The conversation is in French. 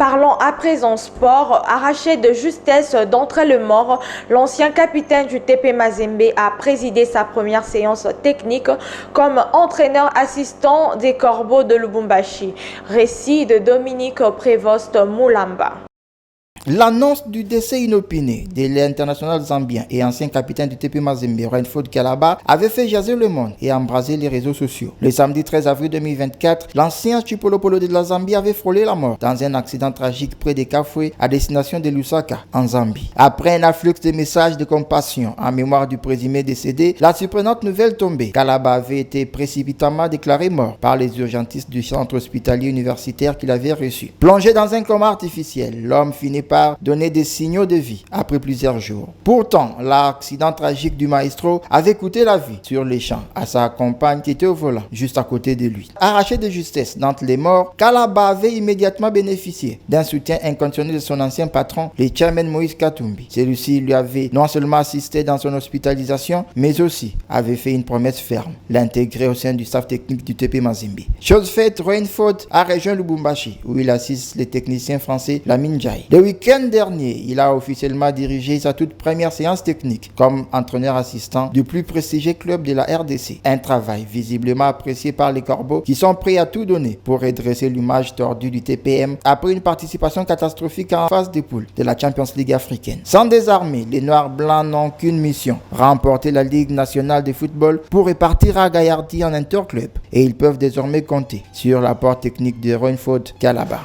Parlons à présent sport. Arraché de justesse d'entrer le mort, l'ancien capitaine du TP Mazembe a présidé sa première séance technique comme entraîneur assistant des Corbeaux de Lubumbashi. Récit de Dominique Prévost Moulamba. L'annonce du décès inopiné de l'international zambien et ancien capitaine du TP Mazembe, Rainford Kalaba, avait fait jaser le monde et embraser les réseaux sociaux. Le samedi 13 avril 2024, l'ancien Chipolopolo de la Zambie avait frôlé la mort dans un accident tragique près de Kafoué à destination de Lusaka, en Zambie. Après un afflux de messages de compassion en mémoire du présumé décédé, la surprenante nouvelle tombée, Kalaba avait été précipitamment déclaré mort par les urgentistes du centre hospitalier universitaire qu'il avait reçu. Plongé dans un coma artificiel, l'homme finit par donner des signaux de vie après plusieurs jours. Pourtant, l'accident tragique du maestro avait coûté la vie sur les champs à sa compagne qui était au volant, juste à côté de lui. Arraché de justesse d'entre les morts, Kalaba avait immédiatement bénéficié d'un soutien inconditionnel de son ancien patron, le chairman Moïse Katumbi. Celui-ci lui avait non seulement assisté dans son hospitalisation, mais aussi avait fait une promesse ferme, l'intégrer au sein du staff technique du TP Mazembe. Chose faite, Rainford a rejoint Lubumbashi, où il assiste les techniciens français Lamine Ndiaye. Le week-end dernier, il a officiellement dirigé sa toute première séance technique comme entraîneur assistant du plus prestigieux club de la RDC. Un travail visiblement apprécié par les Corbeaux qui sont prêts à tout donner pour redresser l'image tordue du TPM après une participation catastrophique en phase de poule de la Champions League africaine. Sans désarmer, les Noirs Blancs n'ont qu'une mission: remporter la Ligue nationale de football pour repartir à Gaillardy en interclub. Et ils peuvent désormais compter sur l'apport technique de Rainford Kalaba.